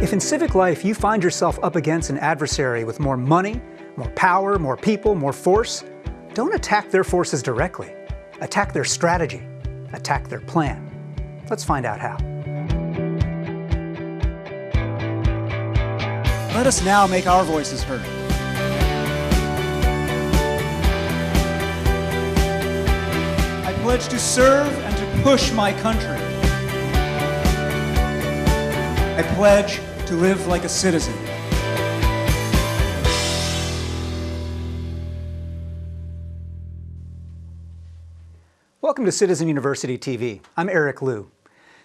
If in civic life you find yourself up against an adversary with more money, more power, more people, more force, don't attack their forces directly. Attack their strategy. Attack their plan. Let's find out how. Let us now make our voices heard. I pledge to serve and to push my country. I pledge to live like a citizen. Welcome to Citizen University TV. I'm Eric Liu.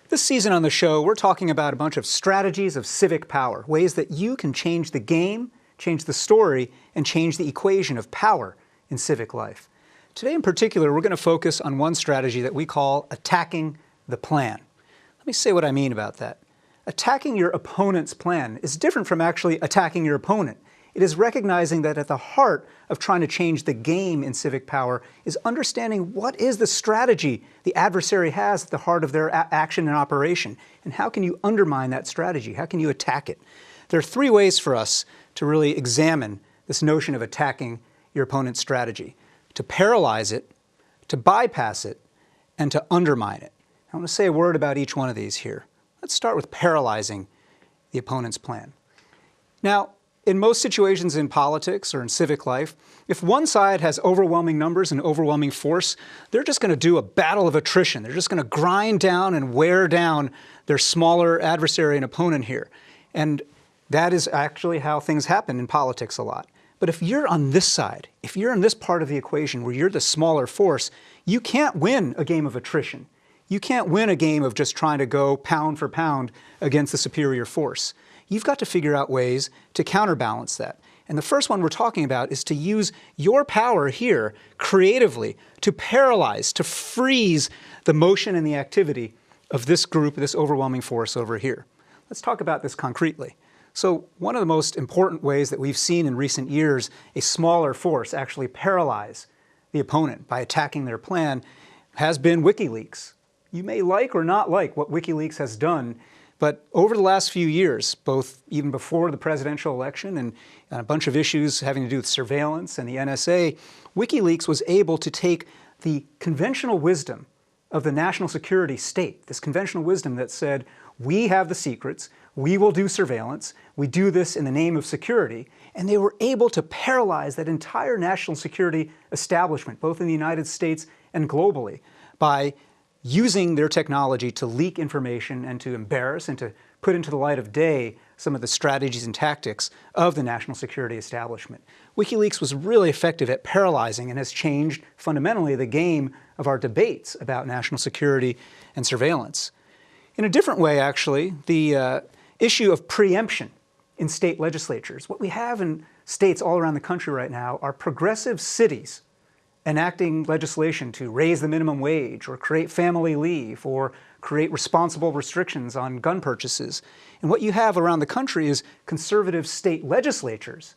This season on the show, we're talking about a bunch of strategies of civic power, ways that you can change the game, change the story, and change the equation of power in civic life. Today in particular, we're going to focus on one strategy that we call attacking the plan. Let me say what I mean about that. Attacking your opponent's plan is different from actually attacking your opponent. It is recognizing that at the heart of trying to change the game in civic power is understanding what is the strategy the adversary has at the heart of their action and operation, and how can you undermine that strategy? How can you attack it? There are three ways for us to really examine this notion of attacking your opponent's strategy: to paralyze it, to bypass it, and to undermine it. I want to say a word about each one of these here. Let's start with paralyzing the opponent's plan. Now, in most situations in politics or in civic life, if one side has overwhelming numbers and overwhelming force, they're just going to do a battle of attrition. They're just going to grind down and wear down their smaller adversary and opponent here. And that is actually how things happen in politics a lot. But if you're on this side, if you're in this part of the equation where you're the smaller force, you can't win a game of attrition. You can't win a game of just trying to go pound for pound against the superior force. You've got to figure out ways to counterbalance that. And the first one we're talking about is to use your power here creatively to paralyze, to freeze the motion and the activity of this group, this overwhelming force over here. Let's talk about this concretely. So one of the most important ways that we've seen in recent years a smaller force actually paralyze the opponent by attacking their plan has been WikiLeaks. You may like or not like what WikiLeaks has done, but over the last few years, both even before the presidential election and a bunch of issues having to do with surveillance and the NSA, WikiLeaks was able to take the conventional wisdom of the national security state, this conventional wisdom that said, we have the secrets, we will do surveillance, we do this in the name of security, and they were able to paralyze that entire national security establishment, both in the United States and globally, by using their technology to leak information and to embarrass and to put into the light of day some of the strategies and tactics of the national security establishment. WikiLeaks was really effective at paralyzing and has changed fundamentally the game of our debates about national security and surveillance. In a different way, actually, the issue of preemption in state legislatures. What we have in states all around the country right now are progressive cities enacting legislation to raise the minimum wage or create family leave or create responsible restrictions on gun purchases. And what you have around the country is conservative state legislatures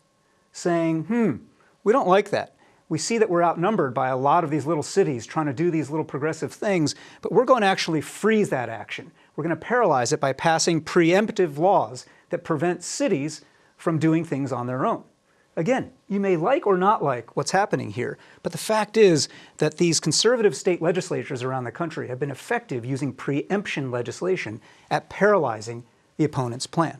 saying, we don't like that. We see that we're outnumbered by a lot of these little cities trying to do these little progressive things, but we're going to actually freeze that action. We're going to paralyze it by passing preemptive laws that prevent cities from doing things on their own. Again, you may like or not like what's happening here, but the fact is that these conservative state legislatures around the country have been effective using preemption legislation at paralyzing the opponent's plan.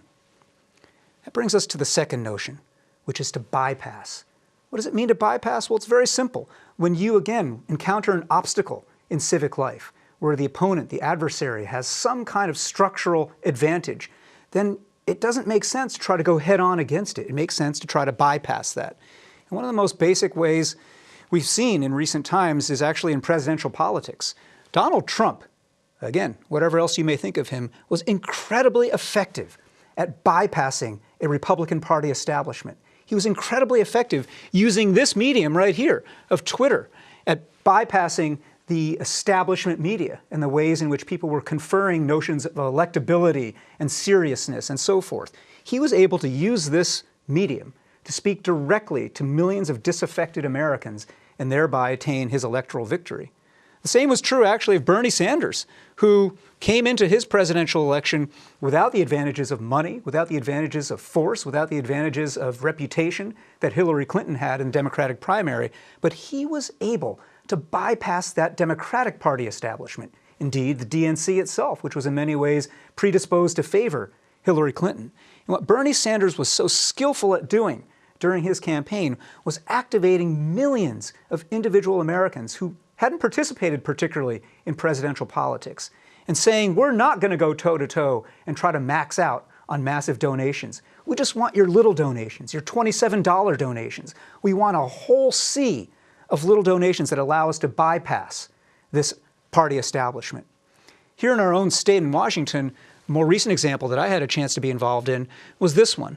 That brings us to the second notion, which is to bypass. What does it mean to bypass? Well, it's very simple. When you, again, encounter an obstacle in civic life where the opponent, the adversary, has some kind of structural advantage, then it doesn't make sense to try to go head on against it. It makes sense to try to bypass that. And one of the most basic ways we've seen in recent times is actually in presidential politics. Donald Trump, again, whatever else you may think of him, was incredibly effective at bypassing a Republican Party establishment. He was incredibly effective using this medium right here of Twitter at bypassing the establishment media and the ways in which people were conferring notions of electability and seriousness and so forth. He was able to use this medium to speak directly to millions of disaffected Americans and thereby attain his electoral victory. The same was true, actually, of Bernie Sanders, who came into his presidential election without the advantages of money, without the advantages of force, without the advantages of reputation that Hillary Clinton had in the Democratic primary. But he was able to bypass that Democratic Party establishment. Indeed, the DNC itself, which was in many ways predisposed to favor Hillary Clinton. And what Bernie Sanders was so skillful at doing during his campaign was activating millions of individual Americans who hadn't participated particularly in presidential politics, and saying, we're not going to go toe-to-toe and try to max out on massive donations. We just want your little donations, your $27 donations. We want a whole sea of little donations that allow us to bypass this party establishment. Here in our own state in Washington, a more recent example that I had a chance to be involved in was this one.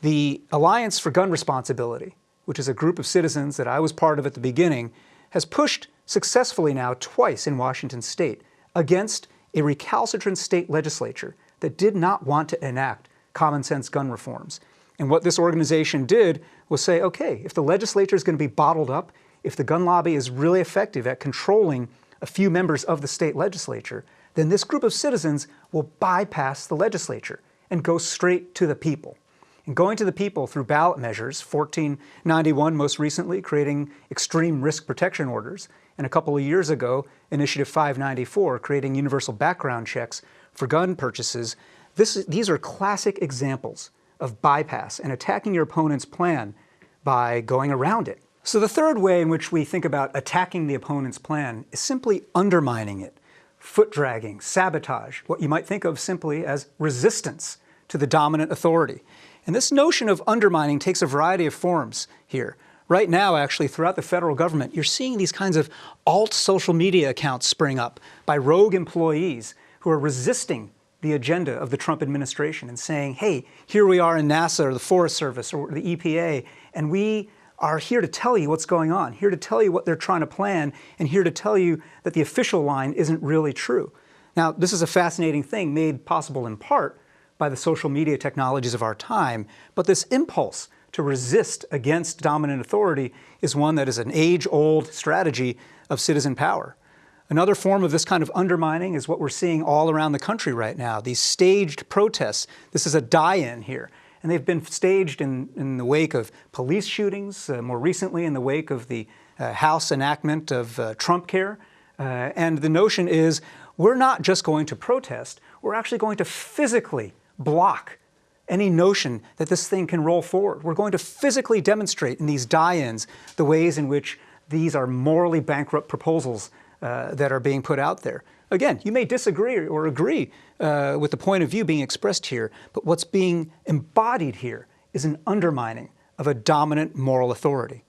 The Alliance for Gun Responsibility, which is a group of citizens that I was part of at the beginning, has pushed successfully now twice in Washington state against a recalcitrant state legislature that did not want to enact common sense gun reforms. And what this organization did was say, okay, if the legislature is going to be bottled up, if the gun lobby is really effective at controlling a few members of the state legislature, then this group of citizens will bypass the legislature and go straight to the people. And going to the people through ballot measures, 1491 most recently, creating extreme risk protection orders, and a couple of years ago, Initiative 594, creating universal background checks for gun purchases. These are classic examples of bypass and attacking your opponent's plan by going around it. So the third way in which we think about attacking the opponent's plan is simply undermining it, foot dragging, sabotage, what you might think of simply as resistance to the dominant authority. And this notion of undermining takes a variety of forms here. Right now, actually, throughout the federal government, you're seeing these kinds of alt social media accounts spring up by rogue employees who are resisting the agenda of the Trump administration and saying, hey, here we are in NASA or the Forest Service or the EPA, and we are here to tell you what's going on, here to tell you what they're trying to plan, and here to tell you that the official line isn't really true. Now, this is a fascinating thing made possible in part by the social media technologies of our time, but this impulse to resist against dominant authority is one that is an age-old strategy of citizen power. Another form of this kind of undermining is what we're seeing all around the country right now, these staged protests. This is a die-in here, and they've been staged in the wake of police shootings, more recently in the wake of the House enactment of Trump Care. And the notion is we're not just going to protest, we're actually going to physically block any notion that this thing can roll forward. We're going to physically demonstrate in these die-ins the ways in which these are morally bankrupt proposals that are being put out there. Again, you may disagree or agree with the point of view being expressed here, but what's being embodied here is an undermining of a dominant moral authority.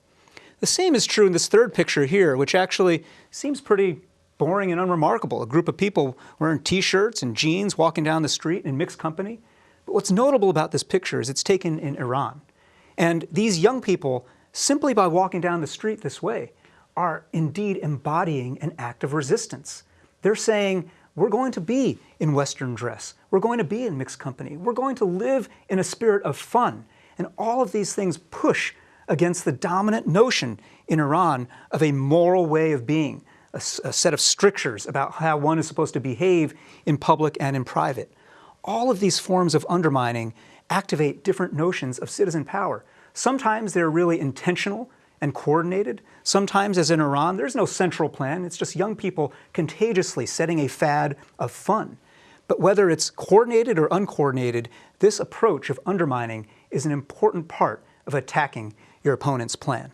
The same is true in this third picture here, which actually seems pretty boring and unremarkable. A group of people wearing t-shirts and jeans walking down the street in mixed company. But what's notable about this picture is it's taken in Iran. And these young people, simply by walking down the street this way, are indeed embodying an act of resistance. They're saying, we're going to be in Western dress. We're going to be in mixed company. We're going to live in a spirit of fun. And all of these things push against the dominant notion in Iran of a moral way of being, a set of strictures about how one is supposed to behave in public and in private. All of these forms of undermining activate different notions of citizen power. Sometimes they're really intentional and coordinated. Sometimes, as in Iran, there's no central plan. It's just young people contagiously setting a fad of fun. But whether it's coordinated or uncoordinated, this approach of undermining is an important part of attacking your opponent's plan.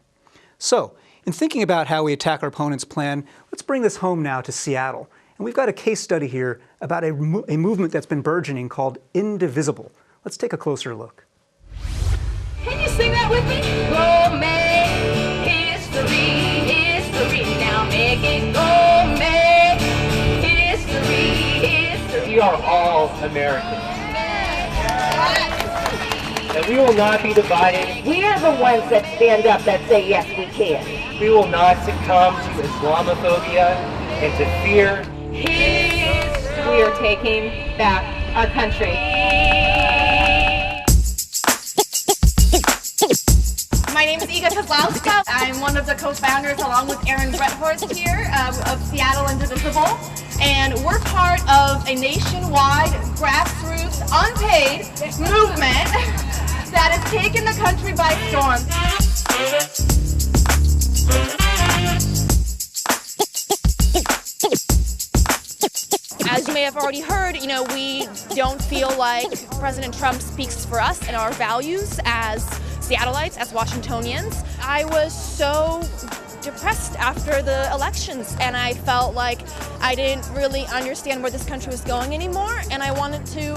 So, in thinking about how we attack our opponent's plan, let's bring this home now to Seattle. And we've got a case study here about a movement that's been burgeoning called Indivisible. Let's take a closer look. Can you sing that with me? Go make history, history. Now make it go make history, history. We are all Americans. And we will not be divided. We are the ones that stand up, that say, yes, we can. We will not succumb to Islamophobia and to fear. We are taking back our country. My name is Iga Kozlowska. I'm one of the co-founders, along with Aaron Bretthorst here, of Seattle Indivisible. And we're part of a nationwide, grassroots, unpaid movement that has taken the country by storm. As you may have already heard, we don't feel like President Trump speaks for us and our values as Seattleites, as Washingtonians. I was so depressed after the elections, and I felt like I didn't really understand where this country was going anymore, and I wanted to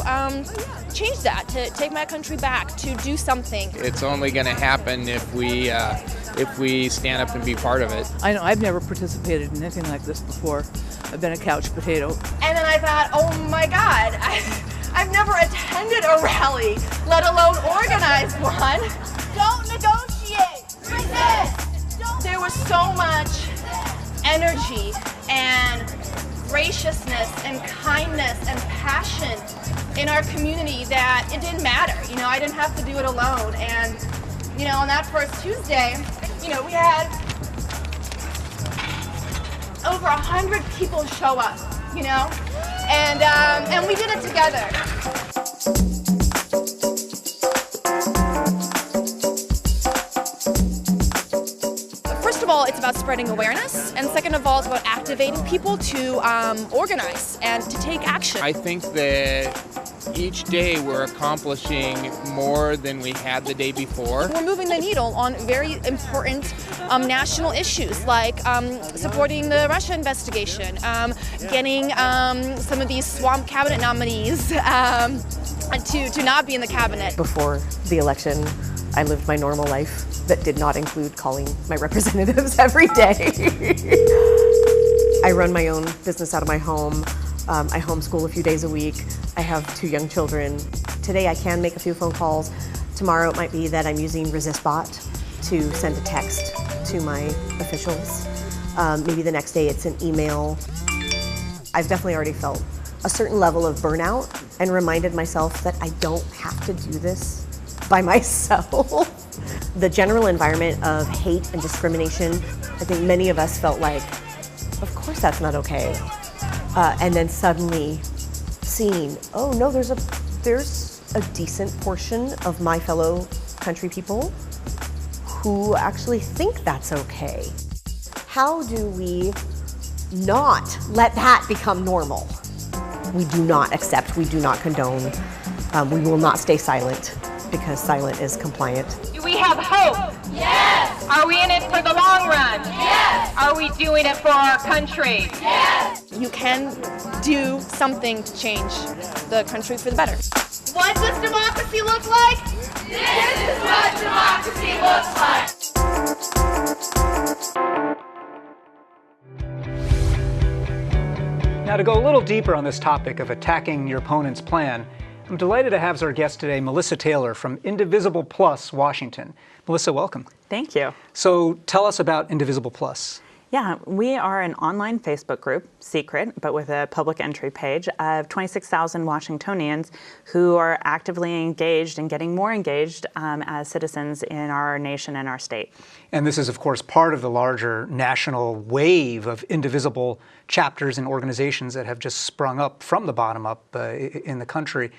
change that, to take my country back, to do something. It's only going to happen if we stand up and be part of it. I know I've never participated in anything like this before. I've been a couch potato. And then I thought, oh my God, I've never attended a rally, let alone organized one. Don't negotiate, resist. There was so much energy and graciousness and kindness and passion in our community that it didn't matter. I didn't have to do it alone. And, on that first Tuesday, we had over 100 people show up, and we did it together. First of all, it's about spreading awareness, and second of all, it's about activating people to organize and to take action. I think that each day we're accomplishing more than we had the day before. We're moving the needle on very important national issues, like supporting the Russia investigation, getting some of these swamp cabinet nominees to not be in the cabinet. Before the election, I lived my normal life that did not include calling my representatives every day. I run my own business out of my home. I homeschool a few days a week. I have 2 young children. Today I can make a few phone calls. Tomorrow it might be that I'm using ResistBot to send a text to my officials. Maybe the next day it's an email. I've definitely already felt a certain level of burnout and reminded myself that I don't have to do this by myself. The general environment of hate and discrimination, I think many of us felt like, of course that's not okay. And then suddenly seeing, oh no, there's a decent portion of my fellow country people who actually think that's okay. How do we not let that become normal? We do not accept, we do not condone, we will not stay silent because silent is compliant. Do we have hope? Yes! Are we in it for the long run? Yes! Are we doing it for our country? Yes! You can do something to change the country for the better. What does democracy look like? This is what democracy looks like! Now, to go a little deeper on this topic of attacking your opponent's plan, I'm delighted to have as our guest today Melissa Taylor from Indivisible Plus, Washington. Melissa, welcome. Thank you. So tell us about Indivisible Plus. Yeah, we are an online Facebook group, secret, but with a public entry page of 26,000 Washingtonians who are actively engaged and getting more engaged as citizens in our nation and our state. And this is, of course, part of the larger national wave of indivisible chapters and organizations that have just sprung up from the bottom up in the country.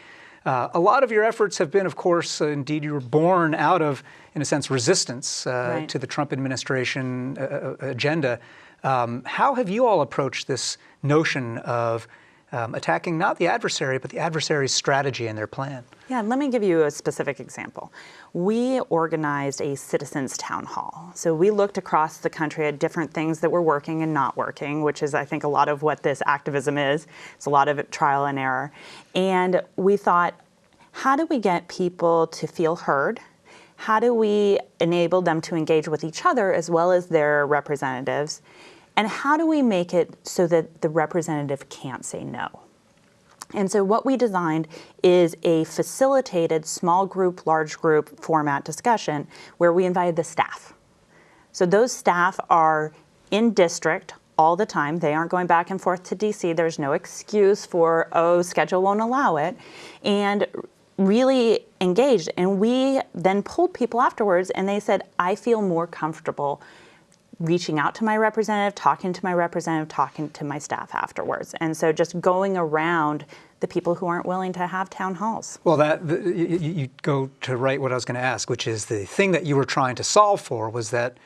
A lot of your efforts have been, of course, indeed you were born out of, in a sense, resistance Right. to the Trump administration agenda. How have you all approached this notion of attacking not the adversary, but the adversary's strategy and their plan? Yeah, let me give you a specific example. We organized a citizens town hall. So we looked across the country at different things that were working and not working, which is, I think, a lot of what this activism is. It's a lot of it trial and error. And we thought, how do we get people to feel heard? How do we enable them to engage with each other as well as their representatives? And how do we make it so that the representative can't say no? And so what we designed is a facilitated small group, large group format discussion where we invited the staff. So those staff are in district all the time. They aren't going back and forth to DC. There's no excuse for, oh, schedule won't allow it. And really engaged. And we then pulled people afterwards and they said, I feel more comfortable reaching out to my representative, talking to my staff afterwards. And so just going around the people who aren't willing to have town halls. Well, you go to right what I was going to ask, which is the thing that you were trying to solve for was that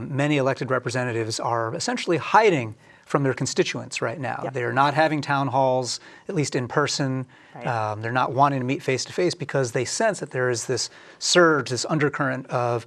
many elected representatives are essentially hiding from their constituents right now. Yep. They're not having town halls, at least in person. Right. They're not wanting to meet face to face because they sense that there is this surge, this undercurrent of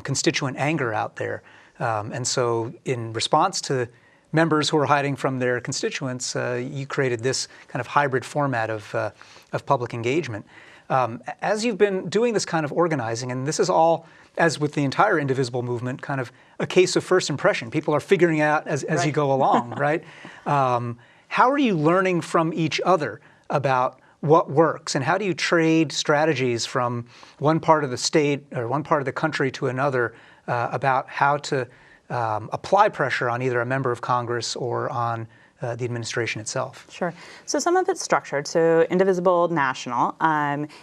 constituent anger out there. And so in response to members who are hiding from their constituents, you created this kind of hybrid format of public engagement. As you've been doing this kind of organizing, and this is all, as with the entire Indivisible movement, kind of a case of first impression. People are figuring out as you go along, right? How are you learning from each other about what works, and how do you trade strategies from one part of the state or one part of the country to another about how to apply pressure on either a member of Congress or on the administration itself? Sure. So some of it's structured. So Indivisible National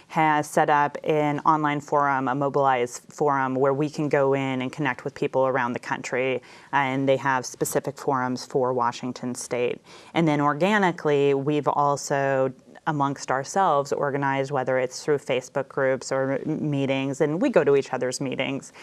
has set up an online forum, a mobilized forum, where we can go in and connect with people around the country. And they have specific forums for Washington State. And then organically, we've also amongst ourselves organized, whether it's through Facebook groups or meetings, and we go to each other's meetings.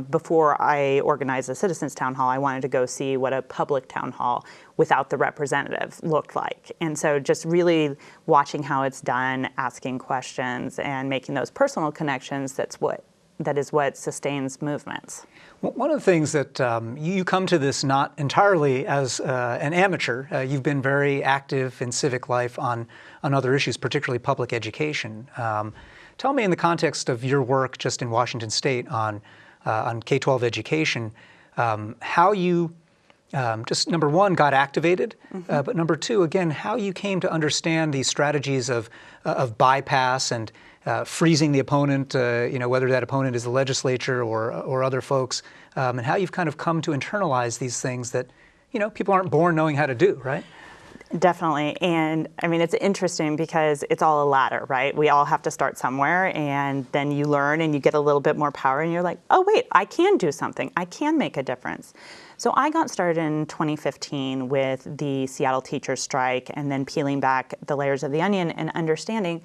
Before I organized the Citizens Town Hall, I wanted to go see what a public town hall without the representative looked like. And so just really watching how it's done, asking questions, and making those personal connections, that is what sustains movements. One of the things that you come to this not entirely as an amateur. You've been very active in civic life on other issues, particularly public education. Tell me, in the context of your work just in Washington State on K-12 education, how you just, number one, got activated, but number two, again, how you came to understand these strategies of bypass and freezing the opponent, whether that opponent is the legislature or other folks, and how you've kind of come to internalize these things that, people aren't born knowing how to do, right? Definitely. And I mean, it's interesting because it's all a ladder, right? We all have to start somewhere, and then you learn and you get a little bit more power and you're like, oh, wait, I can do something. I can make a difference. So I got started in 2015 with the Seattle teachers strike, and then peeling back the layers of the onion and understanding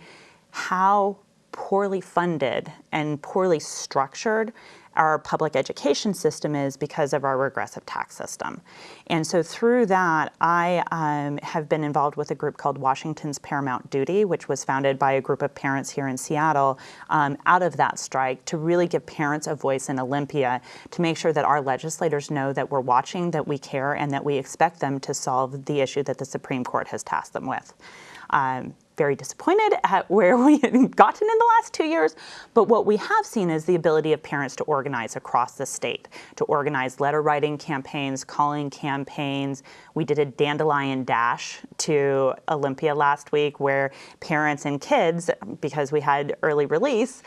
how poorly funded and poorly structured our public education system is because of our regressive tax system. And so through that, I have been involved with a group called Washington's Paramount Duty, which was founded by a group of parents here in Seattle out of that strike to really give parents a voice in Olympia, to make sure that our legislators know that we're watching, that we care, and that we expect them to solve the issue that the Supreme Court has tasked them with. Very disappointed at where we had gotten in the last 2 years, but what we have seen is the ability of parents to organize across the state, to organize letter writing campaigns, calling campaigns. We did a dandelion dash to Olympia last week where parents and kids, because we had early release,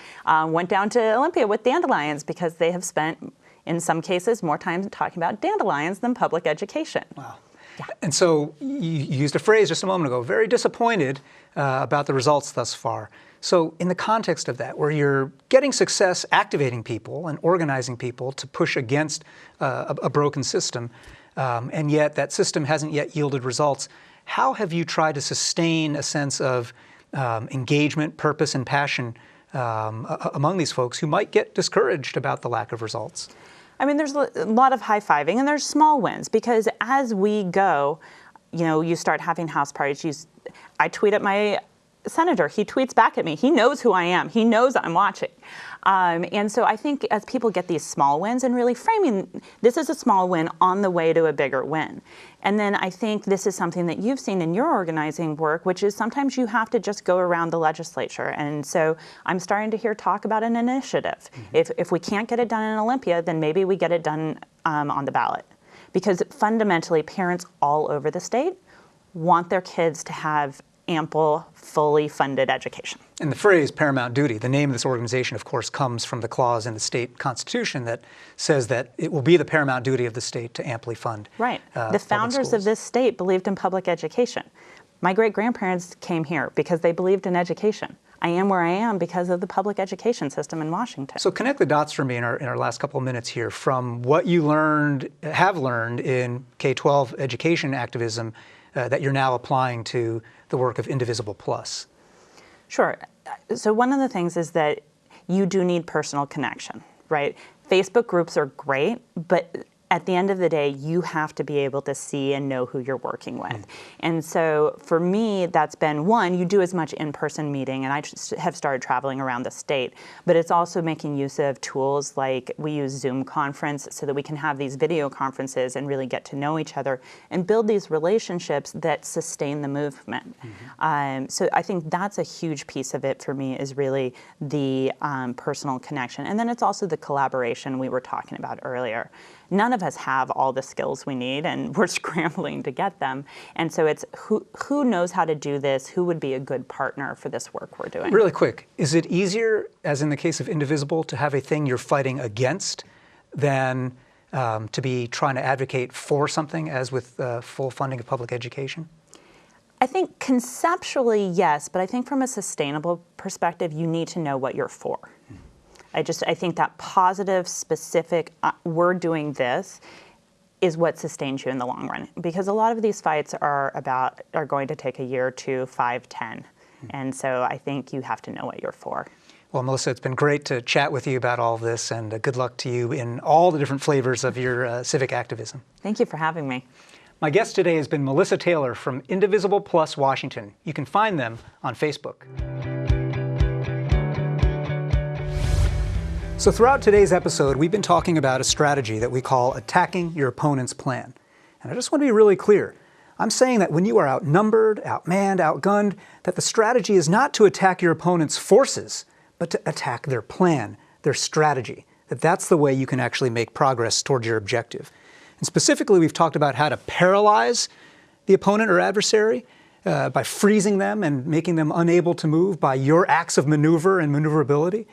went down to Olympia with dandelions because they have spent, in some cases, more time talking about dandelions than public education. Wow. Yeah. And so you used a phrase just a moment ago, very disappointed about the results thus far. So in the context of that, where you're getting success activating people and organizing people to push against a broken system, and yet that system hasn't yet yielded results, how have you tried to sustain a sense of engagement, purpose, and passion among these folks who might get discouraged about the lack of results? I mean, there's a lot of high-fiving, and there's small wins, because as we go, you start having house parties. I tweet at my senator. He tweets back at me. He knows who I am. He knows I'm watching. And so I think as people get these small wins and really framing, this is a small win on the way to a bigger win. And then I think this is something that you've seen in your organizing work, which is sometimes you have to just go around the legislature. And so I'm starting to hear talk about an initiative. Mm-hmm. If we can't get it done in Olympia, then maybe we get it done on the ballot. Because fundamentally, parents all over the state want their kids to have ample, fully funded education. And the phrase paramount duty, the name of this organization, of course, comes from the clause in the state constitution that says that it will be the paramount duty of the state to amply fund. Right. The founders of this state believed in public education. My great-grandparents came here because they believed in education. I am where I am because of the public education system in Washington. So connect the dots for me in our last couple of minutes here from what you have learned in K-12 education activism that you're now applying to the work of Indivisible Plus. Sure. So one of the things is that you do need personal connection, right? Facebook groups are great, but at the end of the day, you have to be able to see and know who you're working with. And so for me, that's been one, you do as much in-person meeting, and I just have started traveling around the state, but it's also making use of tools like we use Zoom conference so that we can have these video conferences and really get to know each other and build these relationships that sustain the movement. So I think that's a huge piece of it for me, is really the personal connection. And then it's also the collaboration we were talking about earlier. None of us have all the skills we need, and we're scrambling to get them. And so it's who knows how to do this, who would be a good partner for this work we're doing. Really quick, is it easier, as in the case of Indivisible, to have a thing you're fighting against than to be trying to advocate for something, as with full funding of public education? I think conceptually, yes, but I think from a sustainable perspective, you need to know what you're for. I think that positive, specific, we're doing this, is what sustains you in the long run. Because a lot of these fights are going to take a year, 2, 5, 10. And so I think you have to know what you're for. Well, Melissa, it's been great to chat with you about all of this, and good luck to you in all the different flavors of your civic activism. Thank you for having me. My guest today has been Melissa Taylor from Indivisible Plus Washington. You can find them on Facebook. So throughout today's episode, we've been talking about a strategy that we call attacking your opponent's plan. And I just want to be really clear. I'm saying that when you are outnumbered, outmanned, outgunned, that the strategy is not to attack your opponent's forces, but to attack their plan, their strategy. That's the way you can actually make progress towards your objective. And specifically, we've talked about how to paralyze the opponent or adversary by freezing them and making them unable to move by your acts of maneuver and maneuverability.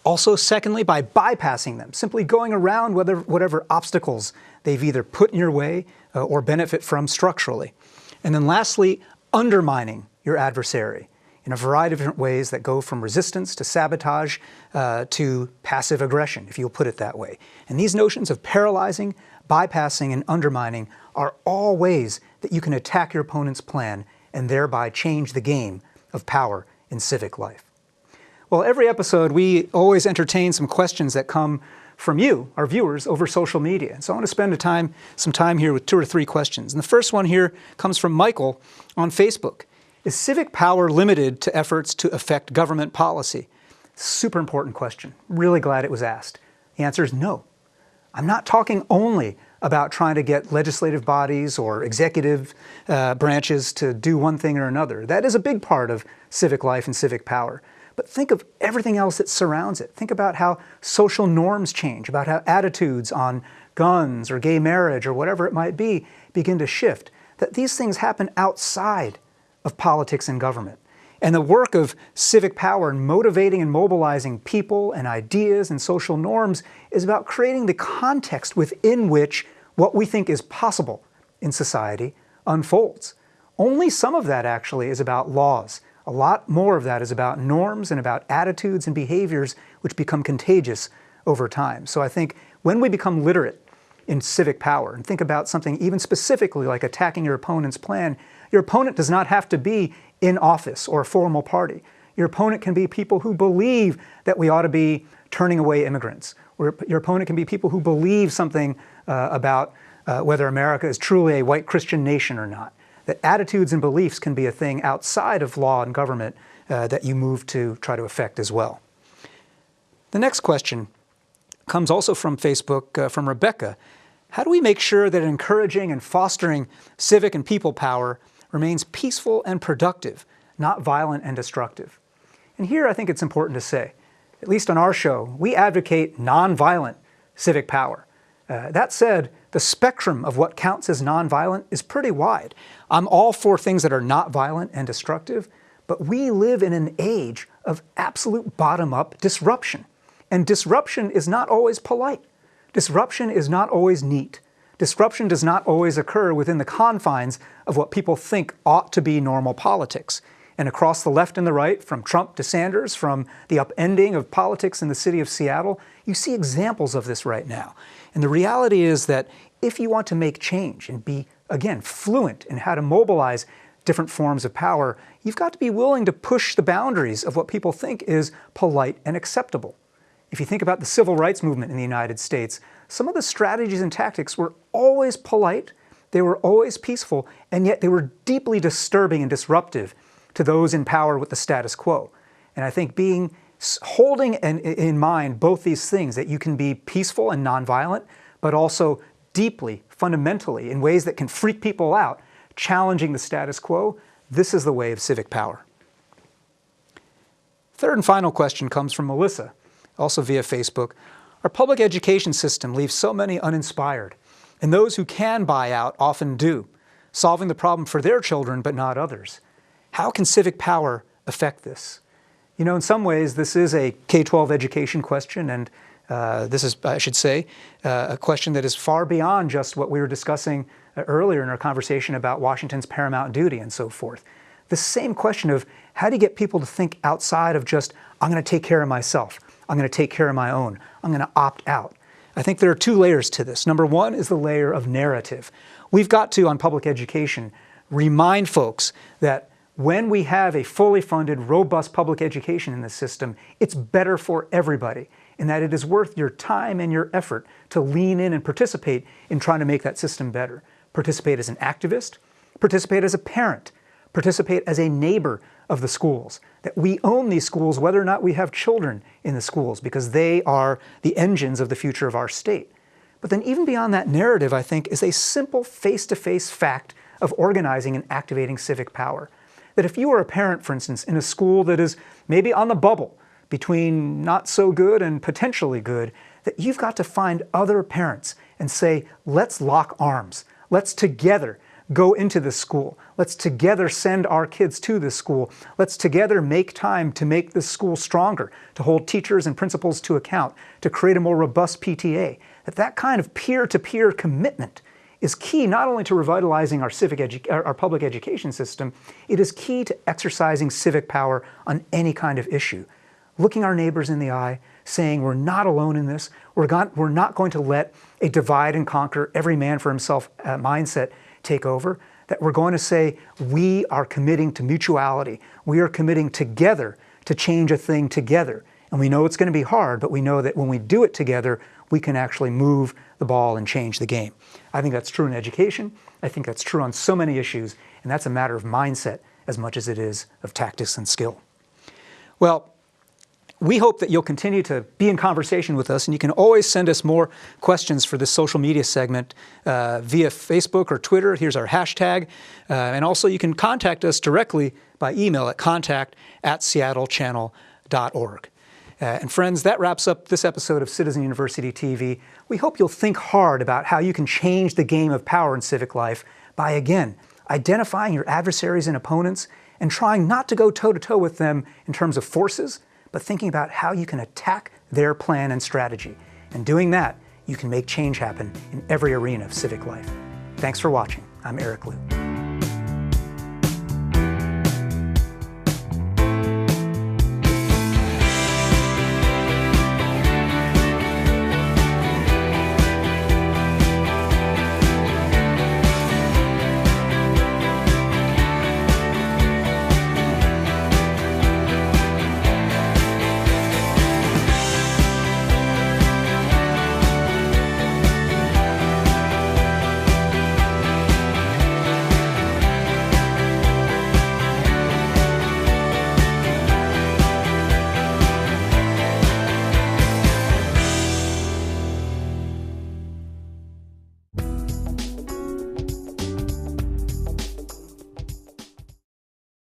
Also, secondly, by bypassing them, simply going around whatever obstacles they've either put in your way or benefit from structurally. And then lastly, undermining your adversary in a variety of different ways that go from resistance to sabotage to passive aggression, if you'll put it that way. And these notions of paralyzing, bypassing, and undermining are all ways that you can attack your opponent's plan and thereby change the game of power in civic life. Well, every episode, we always entertain some questions that come from you, our viewers, over social media. And so I want to spend some time here with 2 or 3 questions. And the first one here comes from Michael on Facebook. Is civic power limited to efforts to affect government policy? Super important question. Really glad it was asked. The answer is no. I'm not talking only about trying to get legislative bodies or executive branches to do one thing or another. That is a big part of civic life and civic power. But think of everything else that surrounds it. Think about how social norms change, about how attitudes on guns or gay marriage or whatever it might be begin to shift. That these things happen outside of politics and government. And the work of civic power in motivating and mobilizing people and ideas and social norms is about creating the context within which what we think is possible in society unfolds. Only some of that actually is about laws. A lot more of that is about norms and about attitudes and behaviors which become contagious over time. So I think when we become literate in civic power and think about something even specifically like attacking your opponent's plan, your opponent does not have to be in office or a formal party. Your opponent can be people who believe that we ought to be turning away immigrants. Or your opponent can be people who believe something about whether America is truly a white Christian nation or not. That attitudes and beliefs can be a thing outside of law and government that you move to try to affect as well. The next question comes also from Facebook, from Rebecca. How do we make sure that encouraging and fostering civic and people power remains peaceful and productive, not violent and destructive? And here I think it's important to say, at least on our show, we advocate nonviolent civic power. That said, the spectrum of what counts as nonviolent is pretty wide. I'm all for things that are not violent and destructive, but we live in an age of absolute bottom-up disruption. And disruption is not always polite. Disruption is not always neat. Disruption does not always occur within the confines of what people think ought to be normal politics. And across the left and the right, from Trump to Sanders, from the upending of politics in the city of Seattle, you see examples of this right now. And the reality is that if you want to make change and be, again, fluent in how to mobilize different forms of power, you've got to be willing to push the boundaries of what people think is polite and acceptable. If you think about the civil rights movement in the United States, some of the strategies and tactics were always polite, they were always peaceful, and yet they were deeply disturbing and disruptive to those in power with the status quo. And I think holding in mind both these things, that you can be peaceful and nonviolent, but also deeply, fundamentally, in ways that can freak people out, challenging the status quo, this is the way of civic power. Third and final question comes from Melissa, also via Facebook. Our public education system leaves so many uninspired, and those who can buy out often do, solving the problem for their children but not others. How can civic power affect this? You know, in some ways, this is a K-12 education question, and this is, I should say, a question that is far beyond just what we were discussing earlier in our conversation about Washington's paramount duty and so forth. The same question of how do you get people to think outside of just, I'm going to take care of myself, I'm going to take care of my own, I'm going to opt out. I think there are two layers to this. Number one is the layer of narrative. We've got to, on public education, remind folks that when we have a fully funded, robust public education in the system, it's better for everybody, and that it is worth your time and your effort to lean in and participate in trying to make that system better. Participate as an activist, participate as a parent, participate as a neighbor of the schools, that we own these schools whether or not we have children in the schools, because they are the engines of the future of our state. But then even beyond that narrative, I think, is a simple face-to-face fact of organizing and activating civic power. That if you are a parent, for instance, in a school that is maybe on the bubble between not so good and potentially good, that you've got to find other parents and say, let's lock arms. Let's together go into this school. Let's together send our kids to this school. Let's together make time to make this school stronger, to hold teachers and principals to account, to create a more robust PTA. That kind of peer-to-peer commitment is key not only to revitalizing our public education system, it is key to exercising civic power on any kind of issue. Looking our neighbors in the eye, saying we're not alone in this, we're not going to let a divide and conquer, every man for himself mindset take over, that we're going to say we are committing to mutuality, we are committing together to change a thing together. And we know it's going to be hard, but we know that when we do it together, we can actually move the ball and change the game. I think that's true in education. I think that's true on so many issues, and that's a matter of mindset as much as it is of tactics and skill. Well, we hope that you'll continue to be in conversation with us, and you can always send us more questions for this social media segment via Facebook or Twitter. Here's our hashtag. And also you can contact us directly by email at contact@seattlechannel.org. And friends, that wraps up this episode of Citizen University TV. We hope you'll think hard about how you can change the game of power in civic life by, again, identifying your adversaries and opponents and trying not to go toe-to-toe with them in terms of forces, but thinking about how you can attack their plan and strategy. And doing that, you can make change happen in every arena of civic life. Thanks for watching. I'm Eric Liu.